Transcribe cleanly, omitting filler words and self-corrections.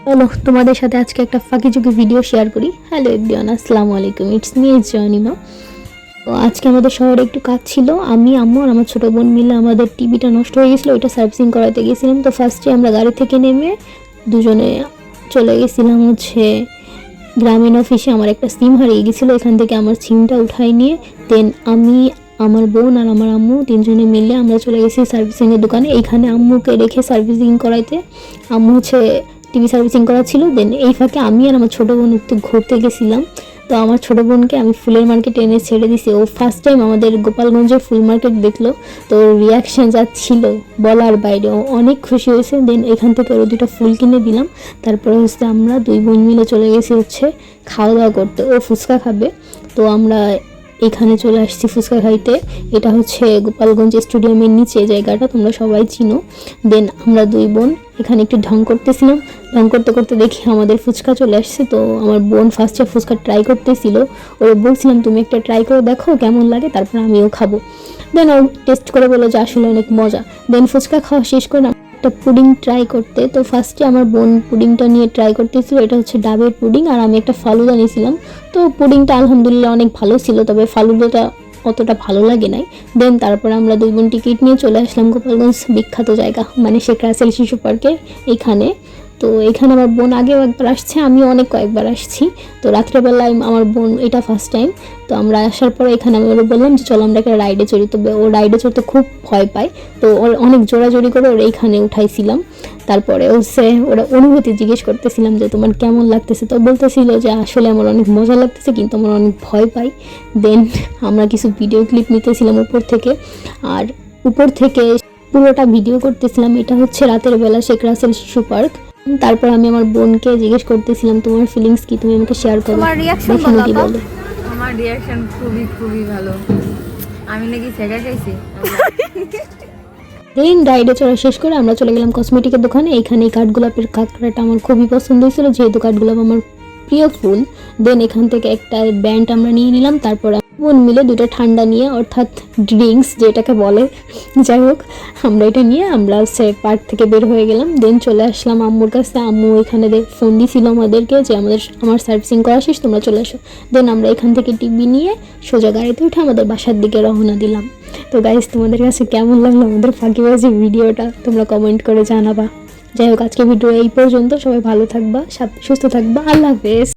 চলো তোমাদের সাথে আজকে একটা ফাঁকিঝুঁকি ভিডিও শেয়ার করি। হ্যালো এভরিওয়ান, আসসালামু আলাইকুম, ইটস মি জনিমা। তো আজকে আমাদের শহরে একটু কাজ ছিল। আমি, আম্মু আর আমার ছোটো বোন মিলে আমাদের টিভিটা নষ্ট হয়ে গেছিলো, ওইটা সার্ভিসিং করাতে গেছিলাম। তো ফার্স্টে আমরা গাড়ি থেকে নেমে দুজনে চলে গেছিলাম গ্রামীণ অফিসে। আমার একটা সিম হারিয়ে গেছিলো, এখান থেকে আমার সিমটা উঠাই নিয়ে দেন আমি, আমার বোন আর আমার আম্মু তিনজনে মিলে আমরা চলে গেছি সার্ভিসিংয়ের দোকানে। এইখানে আম্মুকে রেখে সার্ভিসিং করাইতে, আম্মু টিভি সার্ভিসিং করা ছিল। দেন এই ফাঁকে আমি আর আমার ছোটো বোন একটু ঘুরতে গেছিলাম। তো আমার ছোটো বোনকে আমি ফুলের মার্কেটে এনে ছেড়ে দিছি। ও ফার্স্ট টাইম আমাদের গোপালগঞ্জের ফুল মার্কেট দেখলো। তো রিয়াকশান যা ছিল বলার বাইরে, ও অনেক খুশি হয়েছে। দেন এখান থেকে ওর দুটো ফুল কিনে দিলাম। তারপরে আমরা দুই বোন মিলে চলে গেছি খাওয়া দাওয়া করতে। ও ফুচকা খাবে, তো আমরা এখানে চলে আসছি ফুচকা খাইতে। এটা গোপালগঞ্জ স্টেডিয়ামের নিচে জায়গাটা, তোমরা সবাই চিনো। দেন আমরা দুই বোন এখানে একটু ঢং করতেছিলাম। ঢং করতে করতে দেখি আমাদের ফুচকা চলে আসছে। তো আমার বোন ফার্স্টে ফুচকা ট্রাই করতেছিল। ওরা বলছিলাম তুমি একটা ট্রাই করে দেখো কেমন লাগে, তারপর আমিও খাবো। দেন ও টেস্ট করে বললো যে আসলে অনেক মজা। দেন ফুচকা খাওয়া শেষ করে একটা পুডিং ট্রাই করতে। তো ফার্স্টে আমার বোন পুডিংটা নিয়ে ট্রাই করতেছিল। এটা ডাবের পুডিং, আর আমি একটা ফালুদা নিয়েছিলাম। তো পুডিংটা আলহামদুলিল্লাহ অনেক ভালো ছিল, তবে ফালুদাটা অতটা ভালো লাগে নাই। দেন তারপর আমরা দুই বোন টিকিট নিয়ে চলে আসলাম গোপালগঞ্জ বিখ্যাত জায়গা, মানে শেখ রাসেল শিশু পার্কে এইখানে। তো এখানে আমার বোন আগেও একবার আসছে, আমিও অনেক কয়েকবার আসছি। তো রাত্রেবেলায় আমার বোন এটা ফার্স্ট টাইম। তো আমরা আসার পরে এখানে আমি ওরা বললাম যে চলো আমরা একটা রাইডে চড়ি। তবে ও রাইডে চড়তে খুব ভয় পায়, তো ওর অনেক জোরাজোরি করে ওরা এইখানে উঠাইছিলাম। তারপরে ওরা অনুভূতি জিজ্ঞেস করতেছিলাম যে তোমার কেমন লাগতেছে। তো বলতেছিল যে আসলে আমার অনেক মজা লাগতেছে, কিন্তু আমার অনেক ভয় পাই। দেন আমরা কিছু ভিডিও ক্লিপ নিতেছিলাম উপর থেকে, আর উপর থেকে পুরোটা ভিডিও করতেছিলাম। এটা রাতের বেলা শেখ রাসেল শিশু পার্ক। তারপর আমি আমার বোনকে জিজ্ঞেস করতেছিলাম তোমার ফিলিংস কি, তুমি আমাকে শেয়ার করো, তোমার রিঅ্যাকশন বলো। আমার রিঅ্যাকশন খুবই খুবই ভালো। আমি নাকি ছেঁকা খাইছি। দেন রাইডে চড়া শেষ করে আমরা চলে গেলাম কসমেটিকের দোকানে। এইখানে এই কাঠগোলাপের কাঁকড়াটা আমার খুবই পছন্দ হয়েছিল, যেহেতু কাঠগোলাপ আমার প্রিয় ফুল। দেন এখান থেকে একটা ব্যান্ড আমরা নিয়ে নিলাম। তারপর বোন মিলে দুটো ঠান্ডা নিয়ে, অর্থাৎ ড্রিঙ্কস যেটাকে বলে, যাই হোক আমরা এটা নিয়ে আমরা পার্ক থেকে বের হয়ে গেলাম। দেন চলে আসলাম আম্মুর কাছে। আম্মু এখানে ফোন দিয়েছিল আমাদেরকে যে আমার সার্ভিসিং করা শেষ, তোমরা চলে আসো। দেন আমরা এখান থেকে টিভি নিয়ে সোজা গাড়িতে উঠে আমাদের বাসার দিকে রওনা দিলাম। তো গাইস, তোমাদের কাছে কেমন লাগলো আমাদের ফাঁকিবাজি ভিডিওটা তোমরা কমেন্ট করে জানাবা। যাই হোক, আজকে ভিডিও এই পর্যন্ত। সবাই ভালো থাকবা, সুস্থ থাকবা, আল্লাহ হাফেজ।